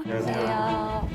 안녕하세요.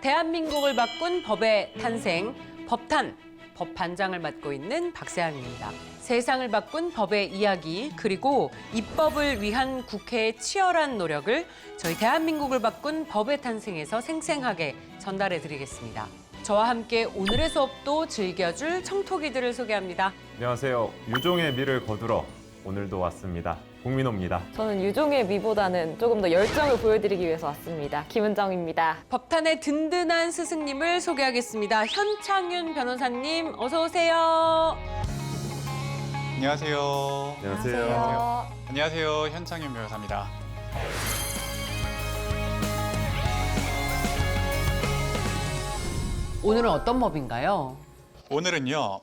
대한민국을 바꾼 법의 탄생, 법탄, 법반장을 맡고 있는 박세환입니다. 세상을 바꾼 법의 이야기, 그리고 입법을 위한 국회의 치열한 노력을 저희 대한민국을 바꾼 법의 탄생에서 생생하게 전달해드리겠습니다. 저와 함께 오늘의 수업도 즐겨줄 청토기들을 소개합니다. 안녕하세요. 유종의 미를 거두러 오늘도 왔습니다. 공민호입니다. 저는 유종의 미보다는 조금 더 열정을 보여드리기 위해서 왔습니다. 김은정입니다. 법탄의 든든한 스승님을 소개하겠습니다. 현창윤 변호사님, 어서 오세요. 안녕하세요. 안녕하세요. 안녕하세요. 현창윤 변호사입니다. 오늘은 어떤 법인가요? 오늘은요,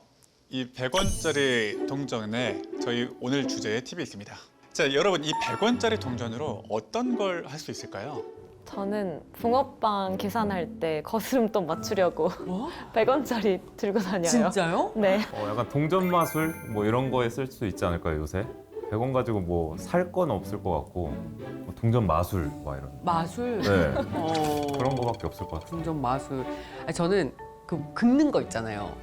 이 100원짜리 동전에 저희 오늘 주제에 팁이 있습니다. 자, 여러분, 이 100원짜리 동전으로 어떤 걸 할 수 있을까요? 저는 붕어빵 계산할 때 거스름돈 맞추려고 뭐? 100원짜리 들고 다녀요. 진짜요? 네. 약간 동전 마술 뭐 이런 거에 쓸 수 있지 않을까요, 요새? 100원 가지고 뭐 살 건 없을 것 같고 뭐 동전 마술 막 이런. 마술? 네. 어... 그런 거밖에 없을 것 같아요. 동전 마술. 아니, 저는 그 긁는 거 있잖아요.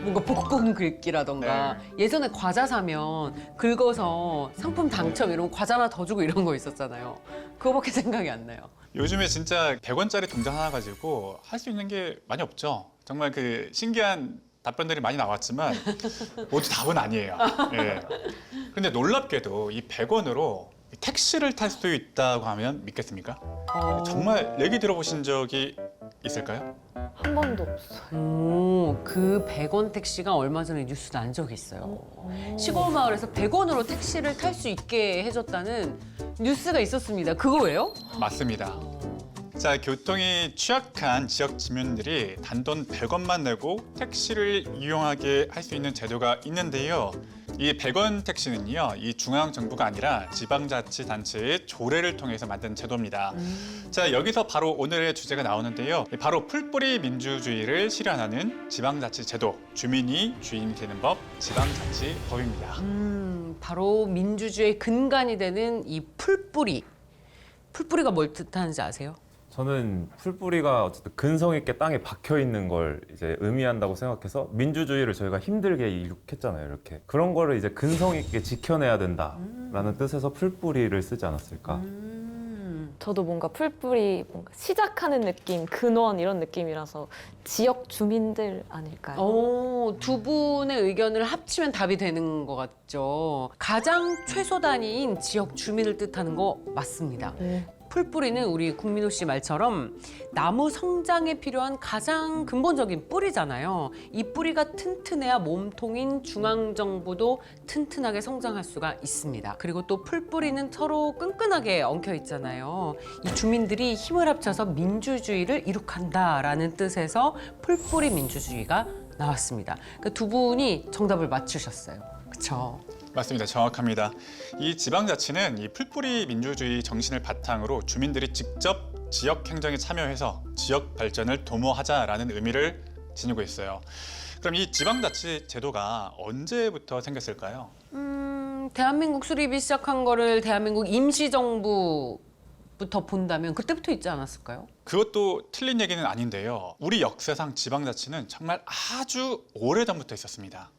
뭔가 복권 긁기라던가 예전에 과자 사면 긁어서 상품 당첨 이런 거 과자 하나 더 주고 이런 거 있었잖아요. 그거밖에 생각이 안 나요. 요즘에 진짜 100원짜리 동전 하나 가지고 할 수 있는 게 많이 없죠. 정말 그 신기한 답변들이 많이 나왔지만 모두 답은 아니에요. 예. 근데 놀랍게도 이 100원으로 택시를 탈 수 있다고 하면 믿겠습니까? 정말 얘기 들어보신 적이 있을까요? 한 번도 없어요. 오, 그 100원 택시가 얼마 전에 뉴스 난 적이 있어요. 시골 마을에서 100원으로 택시를 탈 수 있게 해줬다는 뉴스가 있었습니다. 그거예요? 맞습니다. 자, 교통이 취약한 지역 주민들이 단돈 100원만 내고 택시를 이용하게 할 수 있는 제도가 있는데요. 이 100원 택시는요, 이 중앙정부가 아니라 지방자치단체의 조례를 통해서 만든 제도입니다. 자, 여기서 바로 오늘의 주제가 나오는데요. 바로 풀뿌리 민주주의를 실현하는 지방자치 제도, 주민이 주인이 되는 법, 지방자치법입니다. 바로 민주주의의 근간이 되는 이 풀뿌리. 풀뿌리가 뭘 뜻하는지 아세요? 저는 풀뿌리가 어쨌든 근성 있게 땅에 박혀 있는 걸 이제 의미한다고 생각해서 민주주의를 저희가 힘들게 이룩했잖아요, 이렇게. 그런 거를 이제 근성 있게 지켜내야 된다라는 뜻에서 풀뿌리를 쓰지 않았을까? 저도 뭔가 풀뿌리 뭔가 시작하는 느낌, 근원 이런 느낌이라서 지역 주민들 아닐까요? 오, 두 분의 의견을 합치면 답이 되는 것 같죠. 가장 최소 단위인 지역 주민을 뜻하는 거 맞습니다. 풀뿌리는 우리 국민호 씨 말처럼 나무 성장에 필요한 가장 근본적인 뿌리잖아요. 이 뿌리가 튼튼해야 몸통인 중앙정부도 튼튼하게 성장할 수가 있습니다. 그리고 또 풀뿌리는 서로 끈끈하게 엉켜 있잖아요. 이 주민들이 힘을 합쳐서 민주주의를 이룩한다라는 뜻에서 풀뿌리 민주주의가 나왔습니다. 그러니까 두 분이 정답을 맞추셨어요. 그렇죠? 맞습니다. 정확합니다. 이 지방자치는 이 풀뿌리 민주주의 정신을 바탕으로 주민들이 직접 지역 행정에 참여해서 지역 발전을 도모하자라는 의미를 지니고 있어요. 그럼 이 지방자치 제도가 언제부터 생겼을까요? 대한민국 수립이 시작한 거를 대한민국 임시정부부터 본다면 그때부터 있지 않았을까요? 그것도 틀린 얘기는 아닌데요. 우리 역사상 지방자치는 정말 아주 오래전부터 있었습니다.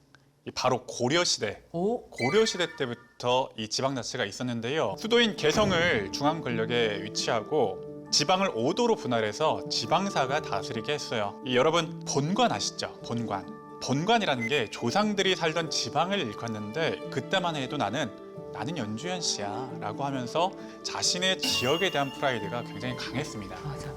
바로 고려시대, 고려시대 때부터 이 지방자치가 있었는데요. 수도인 개성을 중앙 권력에 위치하고 지방을 5도로 분할해서 지방사가 다스리게 했어요. 여러분 본관 아시죠? 본관. 본관이라는 게 조상들이 살던 지방을 일컫는데 그때만 해도 나는 연주현 씨야 라고 하면서 자신의 지역에 대한 프라이드가 굉장히 강했습니다. 맞아.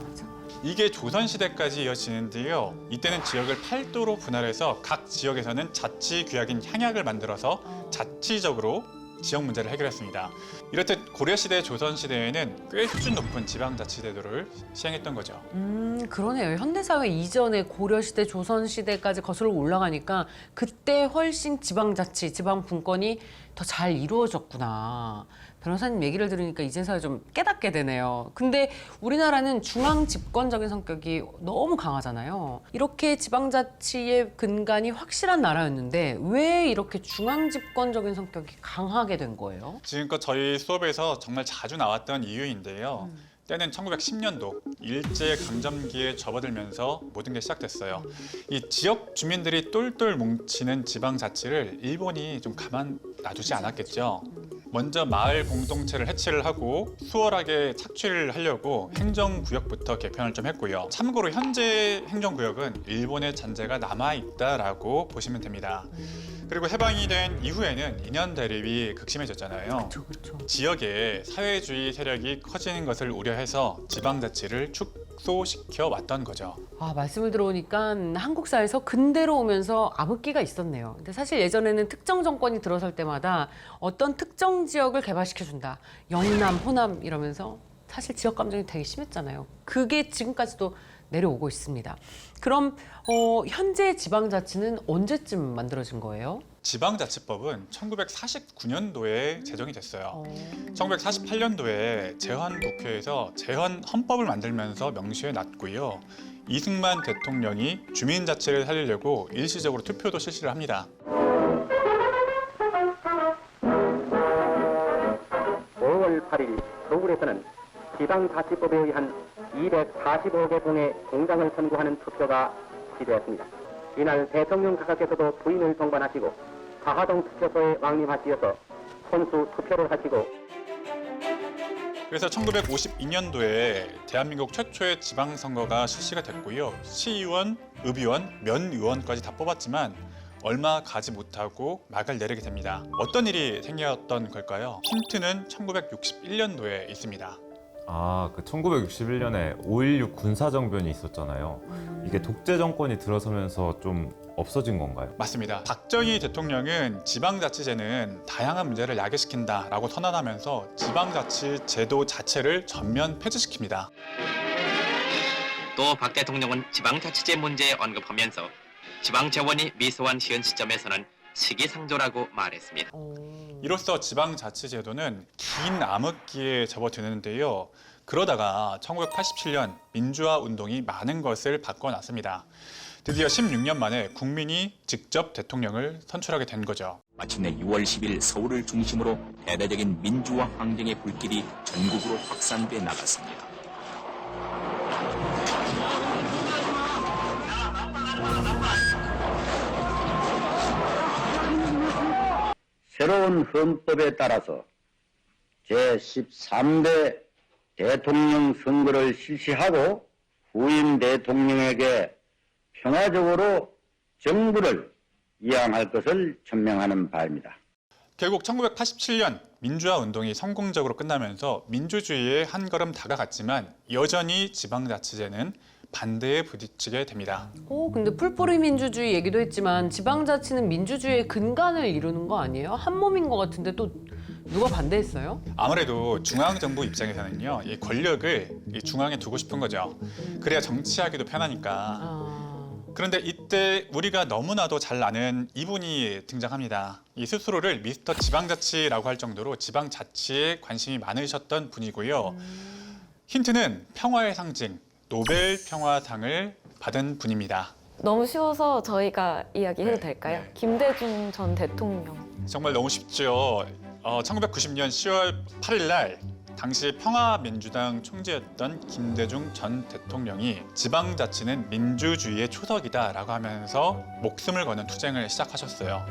이게 조선시대까지 이어지는데요. 이때는 지역을 8도로 분할해서 각 지역에서는 자치규약인 향약을 만들어서 자치적으로 지역 문제를 해결했습니다. 이렇듯 고려시대, 조선시대에는 꽤 수준 높은 지방자치제도를 시행했던 거죠. 그러네요. 현대사회 이전에 고려시대, 조선시대까지 거슬러 올라가니까 그때 훨씬 지방자치, 지방분권이 더 잘 이루어졌구나. 변호사님 얘기를 들으니까 이제서야 좀 깨닫게 되네요. 근데 우리나라는 중앙 집권적인 성격이 너무 강하잖아요. 이렇게 지방자치의 근간이 확실한 나라였는데 왜 이렇게 중앙 집권적인 성격이 강하게 된 거예요? 지금껏 저희 수업에서 정말 자주 나왔던 이유인데요. 때는 1910년도 일제 강점기에 접어들면서 모든 게 시작됐어요. 이 지역 주민들이 똘똘 뭉치는 지방자치를 일본이 좀 가만 놔두지 않았겠죠. 먼저 마을 공동체를 해체를 하고 수월하게 착취를 하려고 행정구역부터 개편을 좀 했고요. 참고로 현재 행정구역은 일본의 잔재가 남아있다라고 보시면 됩니다. 그리고 해방이 된 이후에는 인연 대립이 극심해졌잖아요. 그렇죠. 지역에 사회주의 세력이 커지는 것을 우려해서 지방자치를 축소시켜 왔던 거죠. 아, 말씀을 들어보니까 한국사에서 근대로 오면서 암흑기가 있었네요. 근데 사실 예전에는 특정 정권이 들어설 때마다 어떤 특정 지역을 개발시켜준다. 영남, 호남 이러면서 사실 지역 감정이 되게 심했잖아요. 그게 지금까지도 내려오고 있습니다. 그럼 현재 지방자치는 언제쯤 만들어진 거예요? 지방자치법은 1949년도에 제정이 됐어요. 1948년도에 제헌국회에서 제헌헌법을 만들면서 명시해 놨고요. 이승만 대통령이 주민자치를 살리려고 일시적으로 투표도 실시를 합니다. 5월 8일 서울에서는 지방자치법에 의한 245개 동의 공장을 선고하는 투표가 시도했습니다. 이날 대통령 각하께서도 부인을 동반하시고 하하동 투표소에 왕림하시어서 혼수 투표를 하시고 그래서 1952년도에 대한민국 최초의 지방선거가 실시가 됐고요. 시의원, 읍의원, 면의원까지 다 뽑았지만 얼마 가지 못하고 막을 내리게 됩니다. 어떤 일이 생겼던 걸까요? 힌트는 1961년도에 있습니다. 아, 그 1961년에 5.16 군사정변이 있었잖아요. 이게 독재 정권이 들어서면서 좀 없어진 건가요? 맞습니다. 박정희 대통령은 지방자치제는 다양한 문제를 야기시킨다라고 선언하면서 지방자치 제도 자체를 전면 폐지시킵니다. 또 박 대통령은 지방자치제 문제에 언급하면서 지방재원이 미소한 시현 시점에서는 시기상조라고 말했습니다. 이로써 지방자치제도는 긴 암흑기에 접어드는데요. 그러다가 1987년 민주화 운동이 많은 것을 바꿔놨습니다. 드디어 16년 만에 국민이 직접 대통령을 선출하게 된 거죠. 마침내 6월 10일 서울을 중심으로 대대적인 민주화 항쟁의 불길이 전국으로 확산돼 나갔습니다. 새로운 헌법에 따라서 제13대 대통령 선거를 실시하고 후임 대통령에게 평화적으로 정부를 이양할 것을 천명하는 바입니다. 결국 1987년 민주화 운동이 성공적으로 끝나면서 민주주의에 한 걸음 다가갔지만 여전히 지방자치제는 반대에 부딪히게 됩니다. 근데 풀뿌리 민주주의 얘기도 했지만 지방자치는 민주주의의 근간을 이루는 거 아니에요? 한 몸인 것 같은데 또 누가 반대했어요? 아무래도 중앙정부 입장에서는요, 이 권력을 이 중앙에 두고 싶은 거죠. 그래야 정치하기도 편하니까. 그런데 이때 우리가 너무나도 잘 아는 이분이 등장합니다. 이 스스로를 미스터 지방자치라고 할 정도로 지방자치에 관심이 많으셨던 분이고요. 힌트는 평화의 상징, 노벨 평화상을 받은 분입니다. 너무 쉬워서 저희가 이야기해도 네, 될까요? 네. 김대중 전 대통령. 정말 너무 쉽죠. 1990년 10월 8일 날 당시 평화민주당 총재였던 김대중 전 대통령이 지방자치는 민주주의의 초석이다라고 하면서 목숨을 거는 투쟁을 시작하셨어요.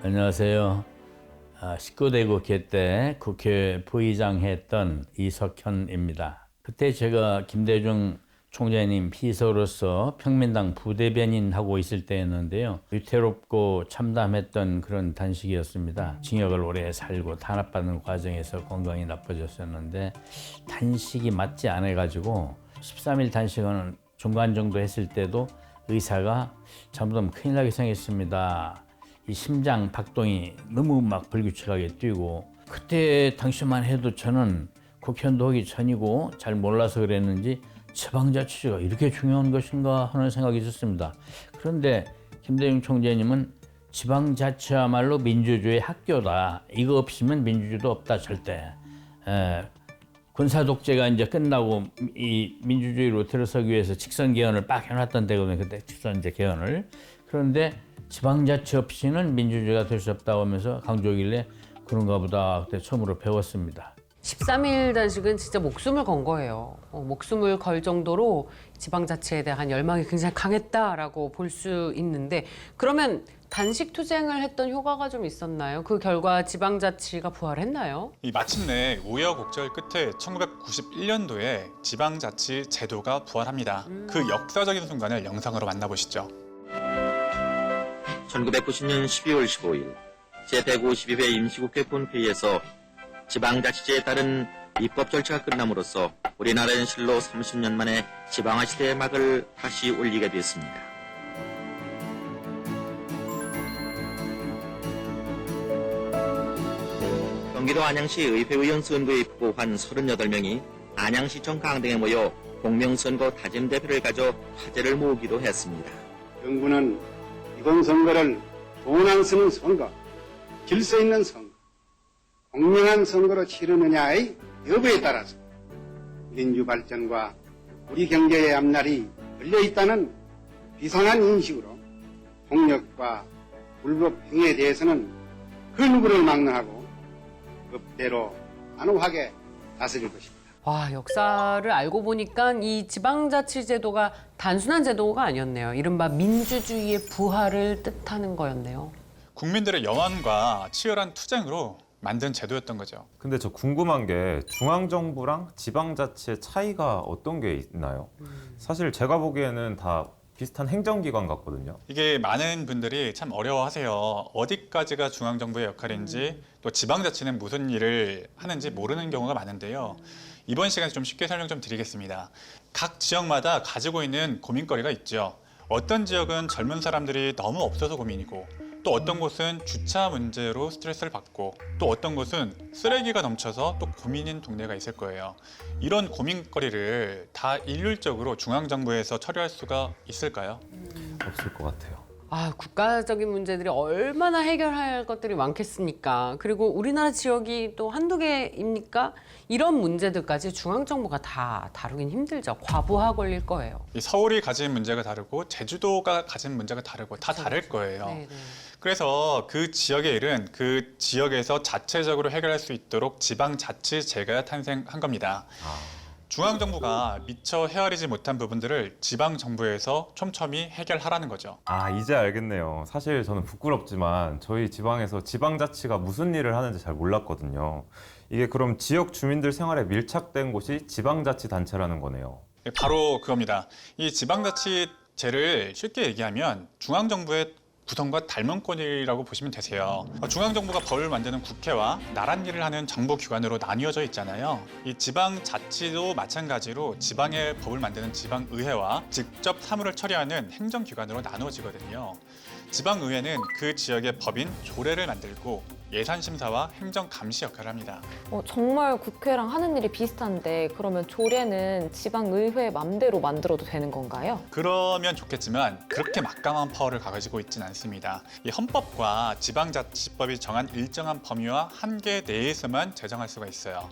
안녕하세요. 19대 국회 때 국회 부의장 했던 이석현입니다. 그때 제가 김대중 총재님 비서로서 평민당 부대변인 하고 있을 때였는데요. 위태롭고 참담했던 그런 단식이었습니다. 징역을 오래 살고 탄압받는 과정에서 건강이 나빠졌었는데 단식이 맞지 않아가지고 13일 단식은 중간 정도 했을 때도 의사가 잘못하면 큰일 나게 생겼습니다. 이 심장 박동이 너무 막 불규칙하게 뛰고 그때 당시만 해도 저는 국회의원도 하기 전이고 잘 몰라서 그랬는지 지방자치제가 이렇게 중요한 것인가 하는 생각이 있었습니다. 그런데 김대중 총재님은 지방자치야말로 민주주의 학교다. 이거 없으면 민주주의도 없다 절대. 군사 독재가 이제 끝나고 이 민주주의로 들어서기 위해서 직선 개헌을 빡 해놨던 때거든요. 그때 직선 이제 개헌을. 그런데 지방자치 없이는 민주주의가 될 수 없다고 하면서 강조하길래 그런가 보다 그때 처음으로 배웠습니다. 13일 단식은 진짜 목숨을 건 거예요. 목숨을 걸 정도로 지방자치에 대한 열망이 굉장히 강했다라고 볼 수 있는데 그러면 단식 투쟁을 했던 효과가 좀 있었나요? 그 결과 지방자치가 부활했나요? 이 마침내 우여곡절 끝에 1991년도에 지방자치 제도가 부활합니다. 그 역사적인 순간을 영상으로 만나보시죠. 1990년 12월 15일 제152회 임시국회 본회의에서 지방자치제에 따른 입법 절차가 끝남으로써 우리나라는 실로 30년 만에 지방화 시대의 막을 다시 올리게 됐습니다. 경기도 안양시 의회의원 선거에 입후보한 38명이 안양시청 강당에 모여 공명선거 다짐대표를 가져 화제를 모으기도 했습니다. 정부는 이번 선거를 돈 안 쓰는 선거, 질서 있는 선거, 공정한 선거로 치르느냐의 여부에 따라서 민주 발전과 우리 경제의 앞날이 걸려있다는 비상한 인식으로 폭력과 불법 행위에 대해서는 그 누구를 막론하고 법대로 단호하게 다스릴 것입니다. 와, 역사를 알고 보니까 이 지방자치제도가 단순한 제도가 아니었네요. 이른바 민주주의의 부활을 뜻하는 거였네요. 국민들의 영원과 치열한 투쟁으로 만든 제도였던 거죠. 근데 저 궁금한 게 중앙정부랑 지방자치의 차이가 어떤 게 있나요? 사실 제가 보기에는 다 비슷한 행정기관 같거든요. 이게 많은 분들이 참 어려워하세요. 어디까지가 중앙정부의 역할인지 또 지방자치는 무슨 일을 하는지 모르는 경우가 많은데요. 이번 시간에 좀 쉽게 설명 좀 드리겠습니다. 각 지역마다 가지고 있는 고민거리가 있죠. 어떤 지역은 젊은 사람들이 너무 없어서 고민이고 또 어떤 곳은 주차 문제로 스트레스를 받고 또 어떤 곳은 쓰레기가 넘쳐서 또 고민인 동네가 있을 거예요. 이런 고민거리를 다 일률적으로 중앙정부에서 처리할 수가 있을까요? 없을 것 같아요. 아, 국가적인 문제들이 얼마나 해결할 것들이 많겠습니까? 그리고 우리나라 지역이 또 한두 개입니까? 이런 문제들까지 중앙정부가 다 다루긴 힘들죠. 과부하 걸릴 거예요. 이 서울이 가진 문제가 다르고 제주도가 가진 문제가 다르고 다 다를 거예요. 네네. 그래서 그 지역의 일은 그 지역에서 자체적으로 해결할 수 있도록 지방자치제가 탄생한 겁니다. 중앙정부가 미처 헤아리지 못한 부분들을 지방정부에서 촘촘히 해결하라는 거죠. 아, 이제 알겠네요. 사실 저는 부끄럽지만 저희 지방에서 지방자치가 무슨 일을 하는지 잘 몰랐거든요. 이게 그럼 지역 주민들 생활에 밀착된 곳이 지방자치단체라는 거네요. 바로 그겁니다. 이 지방자치제를 쉽게 얘기하면 중앙정부의 구성과 닮은 꼴이라고 보시면 되세요. 중앙정부가 법을 만드는 국회와 나랏일을 하는 정부기관으로 나뉘어져 있잖아요. 이 지방자치도 마찬가지로 지방의 법을 만드는 지방의회와 직접 사무를 처리하는 행정기관으로 나누어지거든요. 지방의회는 그 지역의 법인 조례를 만들고 예산심사와 행정감시 역할을 합니다. 정말 국회랑 하는 일이 비슷한데 그러면 조례는 지방의회 맘대로 만들어도 되는 건가요? 그러면 좋겠지만 그렇게 막강한 파워를 가지고 있지는 않습니다. 이 헌법과 지방자치법이 정한 일정한 범위와 한계 내에서만 제정할 수가 있어요.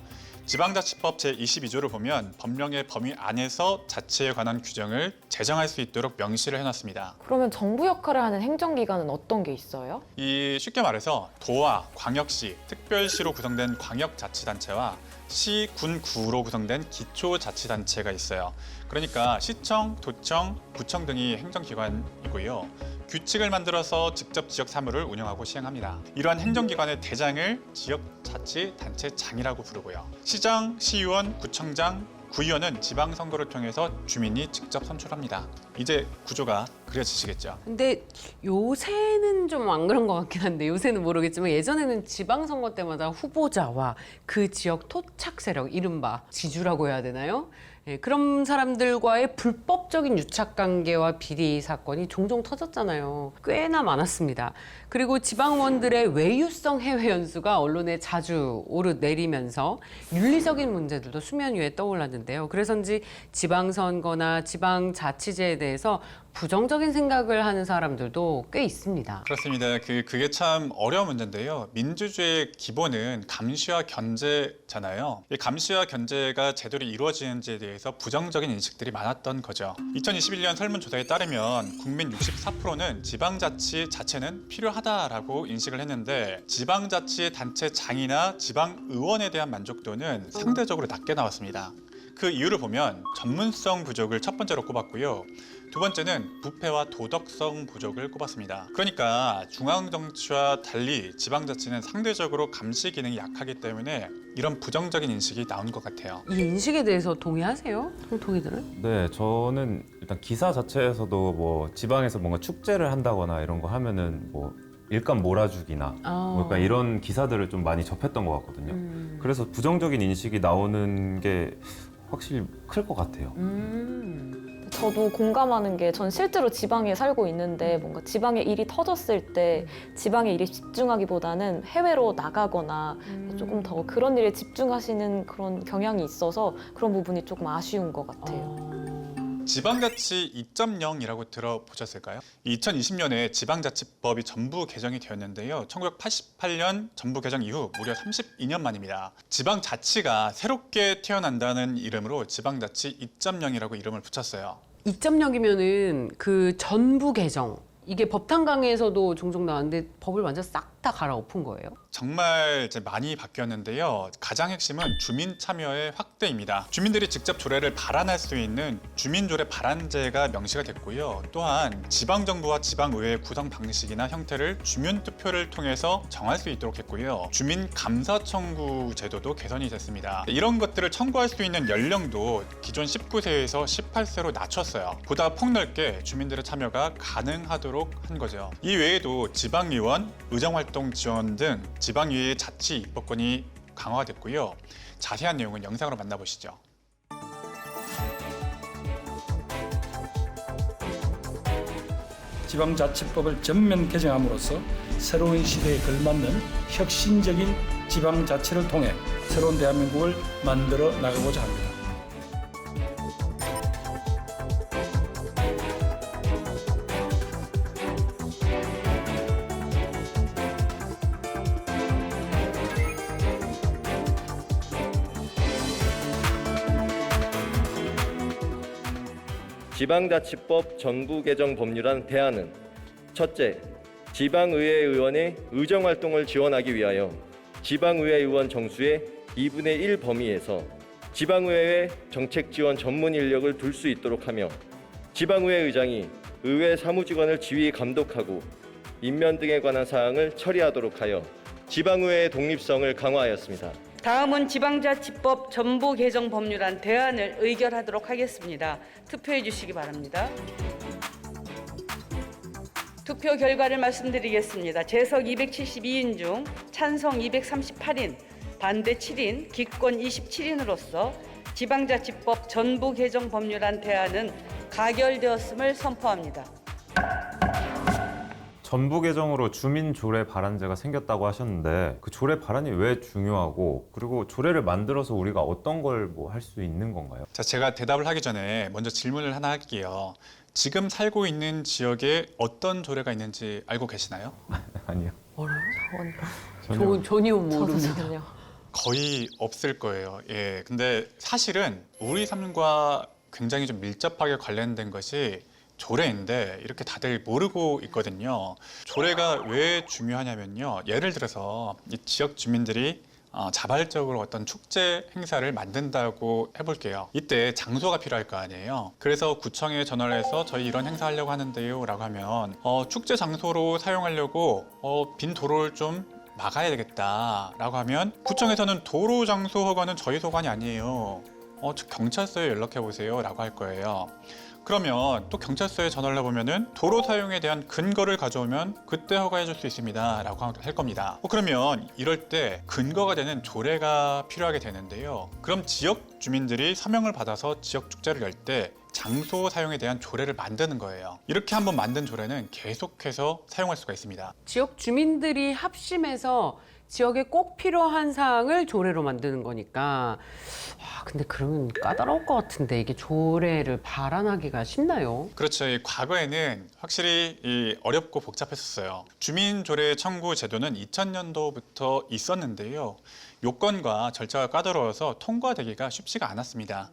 지방자치법 제22조를 보면 법령의 범위 안에서 자치에 관한 규정을 제정할 수 있도록 명시를 해놨습니다. 그러면 정부 역할을 하는 행정기관은 어떤 게 있어요? 이 쉽게 말해서 도와, 광역시, 특별시로 구성된 광역자치단체와 시, 군, 구로 구성된 기초자치단체가 있어요. 그러니까 시청, 도청, 구청 등이 행정기관이고요. 규칙을 만들어서 직접 지역 사무를 운영하고 시행합니다. 이러한 행정기관의 대장을 지역자치단체장이라고 부르고요. 시장, 시의원, 구청장, 구의원은 지방선거를 통해서 주민이 직접 선출합니다. 이제 구조가 그려지시겠죠. 근데 요새는 좀 안 그런 것 같긴 한데 요새는 모르겠지만 예전에는 지방선거 때마다 후보자와 그 지역 토착 세력, 이른바 지주라고 해야 되나요? 예, 그런 사람들과의 불법적인 유착관계와 비리 사건이 종종 터졌잖아요. 꽤나 많았습니다. 그리고 지방의원들의 외유성 해외 연수가 언론에 자주 오르내리면서 윤리적인 문제들도 수면 위에 떠올랐는데요. 그래서인지 지방선거나 지방자치제에 대해서 부정적인 생각을 하는 사람들도 꽤 있습니다. 그렇습니다. 그게 참 어려운 문제인데요. 민주주의의 기본은 감시와 견제잖아요. 이 감시와 견제가 제대로 이루어지는지에 대해서 부정적인 인식들이 많았던 거죠. 2021년 설문조사에 따르면 국민 64%는 지방자치 자체는 필요하다라고 인식을 했는데 지방자치 단체장이나 지방의원에 대한 만족도는 상대적으로 낮게 나왔습니다. 그 이유를 보면 전문성 부족을 첫 번째로 꼽았고요. 두 번째는 부패와 도덕성 부족을 꼽았습니다. 그러니까 중앙정치와 달리 지방자치는 상대적으로 감시 기능이 약하기 때문에 이런 부정적인 인식이 나온 것 같아요. 이 인식에 대해서 동의하세요? 통통이들은? 네, 저는 일단 기사 자체에서도 뭐 지방에서 뭔가 축제를 한다거나 이런 거 하면은 뭐 일감 몰아주기나 뭐 약간 이런 기사들을 좀 많이 접했던 것 같거든요. 그래서 부정적인 인식이 나오는 게 확실히 클 것 같아요. 저도 공감하는 게 전 실제로 지방에 살고 있는데 뭔가 지방에 일이 터졌을 때 지방에 일에 집중하기보다는 해외로 나가거나 조금 더 그런 일에 집중하시는 그런 경향이 있어서 그런 부분이 조금 아쉬운 것 같아요. 지방자치 2.0이라고 들어보셨을까요? 2020년에 지방자치법이 전부 개정이 되었는데요. 1988년 전부 개정 이후 무려 32년 만입니다. 지방자치가 새롭게 태어난다는 이름으로 지방자치 2.0이라고 이름을 붙였어요. 2.0이면은 그 전부 개정. 이게 법탕 강의에서도 종종 나왔는데 법을 완전 싹 다 갈아엎은 거예요? 정말 이제 많이 바뀌었는데요. 가장 핵심은 주민 참여의 확대입니다. 주민들이 직접 조례를 발안할 수 있는 주민조례 발안제가 명시가 됐고요. 또한 지방정부와 지방의회의 구성 방식이나 형태를 주민투표를 통해서 정할 수 있도록 했고요. 주민 감사 청구 제도도 개선이 됐습니다. 이런 것들을 청구할 수 있는 연령도 기존 19세에서 18세로 낮췄어요. 보다 폭넓게 주민들의 참여가 가능하도록 한 거죠. 이 외에도 지방의원, 의정활동 지원 등 지방의회의 자치 입법권이 강화가 됐고요. 자세한 내용은 영상으로 만나보시죠. 지방자치법을 전면 개정함으로써 새로운 시대에 걸맞는 혁신적인 지방자치를 통해 새로운 대한민국을 만들어 나가고자 합니다. 지방자치법 전부 개정 법률안 대안은 첫째, 지방의회 의원의 의정활동을 지원하기 위하여 지방의회 의원 정수의 2분의 1 범위에서 지방의회에 정책지원 전문 인력을 둘 수 있도록 하며 지방의회 의장이 의회 사무직원을 지휘 감독하고 임면 등에 관한 사항을 처리하도록 하여 지방의회의 독립성을 강화하였습니다. 다음은 지방자치법 전부 개정 법률안 대안을 의결하도록 하겠습니다. 투표해 주시기 바랍니다. 투표 결과를 말씀드리겠습니다. 재석 272인 중 찬성 238인, 반대 7인, 기권 27인으로서 지방자치법 전부 개정 법률안 대안은 가결되었음을 선포합니다. 전부 개정으로 주민 조례 발안제가 생겼다고 하셨는데 그 조례 발안이 왜 중요하고 그리고 조례를 만들어서 우리가 어떤 걸 뭐 할 수 있는 건가요? 자, 제가 대답을 하기 전에 먼저 질문을 하나 할게요. 지금 살고 있는 지역에 어떤 조례가 있는지 알고 계시나요? 아니요. 전혀 모릅니다. 전혀. 거의 없을 거예요. 예, 근데 사실은 우리 삶과 굉장히 좀 밀접하게 관련된 것이 조례인데 이렇게 다들 모르고 있거든요. 조례가 왜 중요하냐면요. 예를 들어서 이 지역 주민들이 자발적으로 어떤 축제 행사를 만든다고 해볼게요. 이때 장소가 필요할 거 아니에요. 그래서 구청에 전화를 해서 저희 이런 행사 하려고 하는데요 라고 하면 축제 장소로 사용하려고 빈 도로를 좀 막아야 되겠다 라고 하면 구청에서는 도로 장소 허가는 저희 소관이 아니에요. 경찰서에 연락해 보세요 라고 할 거예요. 그러면 또 경찰서에 전화를 해보면은 도로 사용에 대한 근거를 가져오면 그때 허가해 줄 수 있습니다 라고 할 겁니다. 그러면 이럴 때 근거가 되는 조례가 필요하게 되는데요. 그럼 지역 주민들이 서명을 받아서 지역 축제를 열 때 장소 사용에 대한 조례를 만드는 거예요. 이렇게 한번 만든 조례는 계속해서 사용할 수가 있습니다. 지역 주민들이 합심해서 지역에 꼭 필요한 사항을 조례로 만드는 거니까. 근데 그러면 까다로울 것 같은데 이게 조례를 발안하기가 쉽나요? 그렇죠. 이 과거에는 확실히 어렵고 복잡했었어요. 주민조례 청구 제도는 2000년도부터 있었는데요. 요건과 절차가 까다로워서 통과되기가 쉽지가 않았습니다.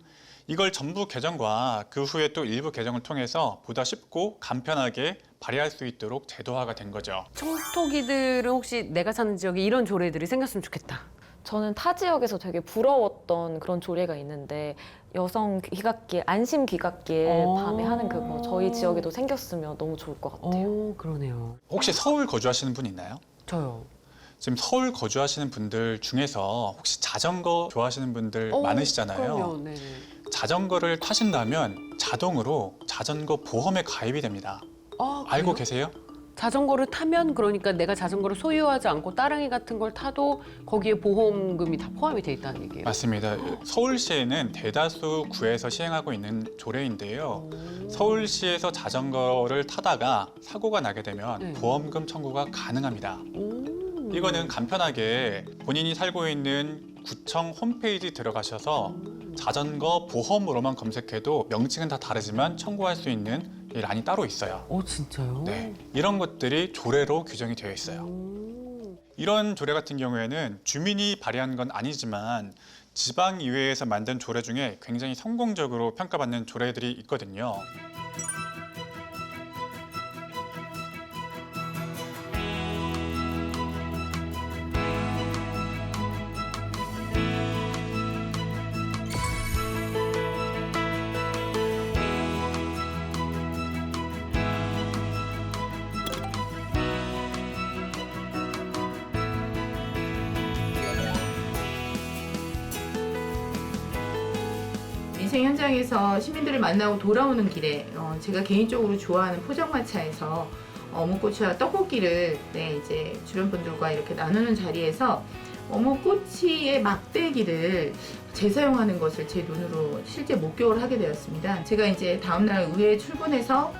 이걸 전부 개정과 그 후에 또 일부 개정을 통해서 보다 쉽고 간편하게 발의할 수 있도록 제도화가 된 거죠. 청토기들은 혹시 내가 사는 지역에 이런 조례들이 생겼으면 좋겠다. 저는 타 지역에서 되게 부러웠던 그런 조례가 있는데 여성 귀갓길, 안심 귀갓길 밤에 하는 그거 저희 지역에도 생겼으면 너무 좋을 것 같아요. 그러네요. 혹시 서울 거주하시는 분 있나요? 저요. 지금 서울 거주하시는 분들 중에서 혹시 자전거 좋아하시는 분들 많으시잖아요. 그럼요. 네네. 자전거를 타신다면 자동으로 자전거 보험에 가입이 됩니다. 알고 계세요? 자전거를 타면 그러니까 내가 자전거를 소유하지 않고 따릉이 같은 걸 타도 거기에 보험금이 다 포함이 돼 있다는 얘기예요. 맞습니다. 서울시에는 대다수 구에서 시행하고 있는 조례인데요. 서울시에서 자전거를 타다가 사고가 나게 되면 보험금 청구가 가능합니다. 이거는 간편하게 본인이 살고 있는 구청 홈페이지 들어가셔서 자전거 보험으로만 검색해도 명칭은 다 다르지만 청구할 수 있는 이 란이 따로 있어요. 진짜요? 네, 이런 것들이 조례로 규정이 되어 있어요. 이런 조례 같은 경우에는 주민이 발의한 건 아니지만 지방의회에서 만든 조례 중에 굉장히 성공적으로 평가받는 조례들이 있거든요. 민생 현장에서 시민들을 만나고 돌아오는 길에 제가 개인적으로 좋아하는 포장마차에서 어묵꼬치와 떡볶이를 이제 주변 분들과 이렇게 나누는 자리에서 어묵꼬치의 막대기를 재사용하는 것을 제 눈으로 실제 목격을 하게 되었습니다. 제가 이제 다음날 의회에 출근해서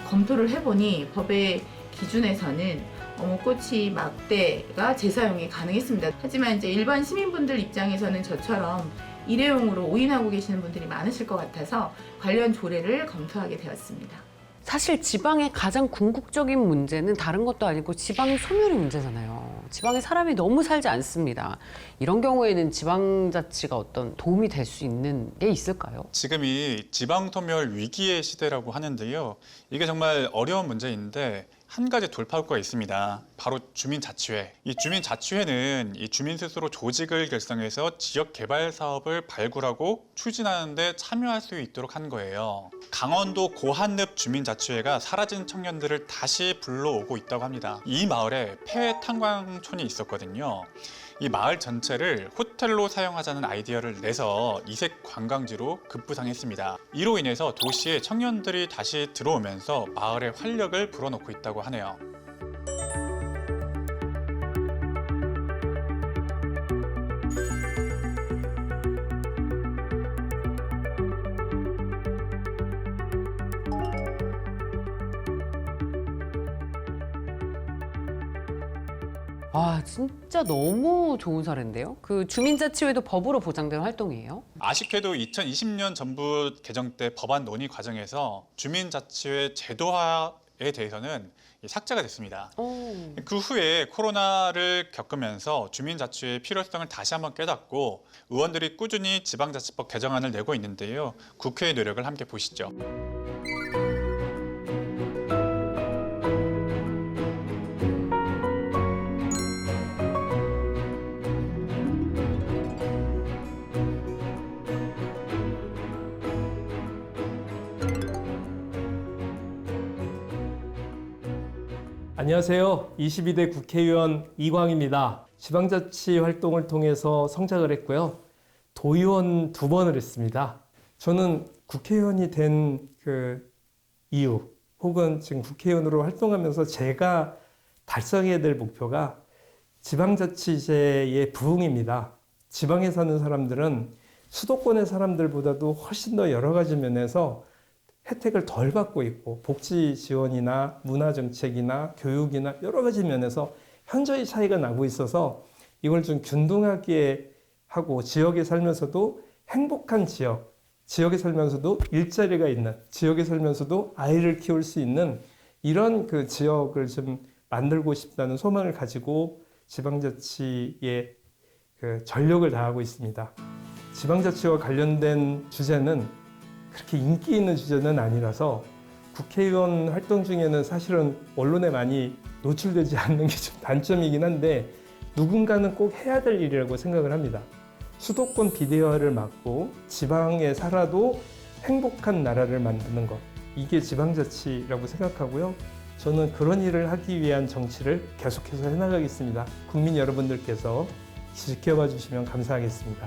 검토를 해보니 법의 기준에서는 어묵꼬치 막대가 재사용이 가능했습니다. 하지만 이제 일반 시민분들 입장에서는 저처럼 일회용으로 오인하고 계시는 분들이 많으실 것 같아서 관련 조례를 검토하게 되었습니다. 사실 지방의 가장 궁극적인 문제는 다른 것도 아니고 지방 소멸의 문제잖아요. 지방에 사람이 너무 살지 않습니다. 이런 경우에는 지방자치가 어떤 도움이 될 수 있는 게 있을까요? 지금이 지방소멸 위기의 시대라고 하는데요. 이게 정말 어려운 문제인데 한 가지 돌파구가 있습니다. 바로 주민자치회. 이 주민자치회는 이 주민 스스로 조직을 결성해서 지역 개발 사업을 발굴하고 추진하는 데 참여할 수 있도록 한 거예요. 강원도 고한늪 주민자치회가 사라진 청년들을 다시 불러오고 있다고 합니다. 이 마을에 폐 탄광촌이 있었거든요. 이 마을 전체를 호텔로 사용하자는 아이디어를 내서 이색 관광지로 급부상했습니다. 이로 인해서 도시에 청년들이 다시 들어오면서 마을에 활력을 불어넣고 있다고 하네요. 진짜 너무 좋은 사례인데요. 그 주민자치회도 법으로 보장된 활동이에요? 아쉽게도 2020년 정부 개정 때 법안 논의 과정에서 주민자치회 제도화에 대해서는 삭제가 됐습니다. 그 후에 코로나를 겪으면서 주민자치회의 필요성을 다시 한번 깨닫고 의원들이 꾸준히 지방자치법 개정안을 내고 있는데요. 국회의 노력을 함께 보시죠. 안녕하세요. 22대 국회의원 이광입니다. 지방자치 활동을 통해서 성장을 했고요. 도의원 2번을 했습니다. 저는 국회의원이 된 그 이유 혹은 지금 국회의원으로 활동하면서 제가 달성해야 될 목표가 지방자치제의 부흥입니다. 지방에 사는 사람들은 수도권의 사람들보다도 훨씬 더 여러 가지 면에서 혜택을 덜 받고 있고 복지 지원이나 문화 정책이나 교육이나 여러 가지 면에서 현저히 차이가 나고 있어서 이걸 좀 균등하게 하고 지역에 살면서도 행복한 지역, 지역에 살면서도 일자리가 있는, 지역에 살면서도 아이를 키울 수 있는 이런 그 지역을 좀 만들고 싶다는 소망을 가지고 지방자치에 그 전력을 다하고 있습니다. 지방자치와 관련된 주제는 그렇게 인기 있는 주제는 아니라서 국회의원 활동 중에는 사실은 언론에 많이 노출되지 않는 게 좀 단점이긴 한데 누군가는 꼭 해야 될 일이라고 생각을 합니다. 수도권 비대화를 막고 지방에 살아도 행복한 나라를 만드는 것, 이게 지방자치라고 생각하고요. 저는 그런 일을 하기 위한 정치를 계속해서 해나가겠습니다. 국민 여러분들께서 지켜봐 주시면 감사하겠습니다.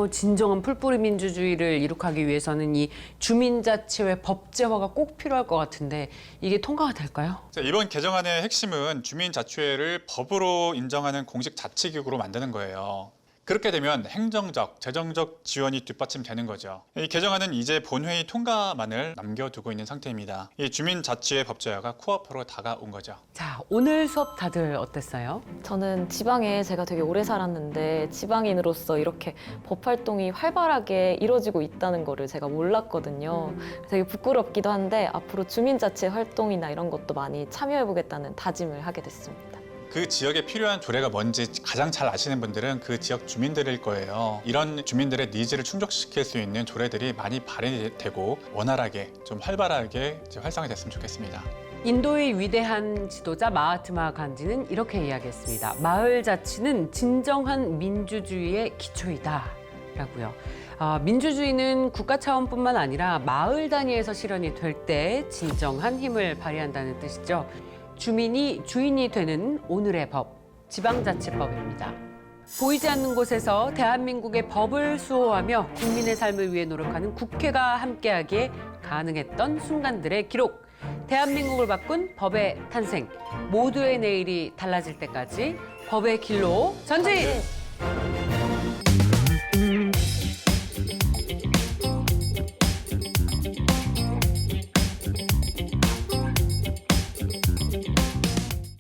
진정한 풀뿌리 민주주의를 이룩하기 위해서는 이 주민자치회 법제화가 꼭 필요할 것 같은데 이게 통과가 될까요? 이번 개정안의 핵심은 주민자치회를 법으로 인정하는 공식 자치기구로 만드는 거예요. 그렇게 되면 행정적, 재정적 지원이 뒷받침되는 거죠. 이 개정안은 이제 본회의 통과만을 남겨두고 있는 상태입니다. 이 주민자치회 법제화가 코앞으로 다가온 거죠. 자, 오늘 수업 다들 어땠어요? 저는 지방에 제가 되게 오래 살았는데 지방인으로서 이렇게 법 활동이 활발하게 이루어지고 있다는 거를 제가 몰랐거든요. 되게 부끄럽기도 한데 앞으로 주민자치 활동이나 이런 것도 많이 참여해보겠다는 다짐을 하게 됐습니다. 그 지역에 필요한 조례가 뭔지 가장 잘 아시는 분들은 그 지역 주민들일 거예요. 이런 주민들의 니즈를 충족시킬 수 있는 조례들이 많이 발의되고 원활하게 좀 활발하게 활성화 됐으면 좋겠습니다. 인도의 위대한 지도자 마하트마 간지는 이렇게 이야기했습니다. 마을 자치는 진정한 민주주의의 기초이다 라고요. 민주주의는 국가 차원뿐만 아니라 마을 단위에서 실현이 될 때 진정한 힘을 발휘한다는 뜻이죠. 주민이 주인이 되는 오늘의 법, 지방자치법입니다. 보이지 않는 곳에서 대한민국의 법을 수호하며 국민의 삶을 위해 노력하는 국회가 함께하기에 가능했던 순간들의 기록. 대한민국을 바꾼 법의 탄생. 모두의 내일이 달라질 때까지 법의 길로 전진!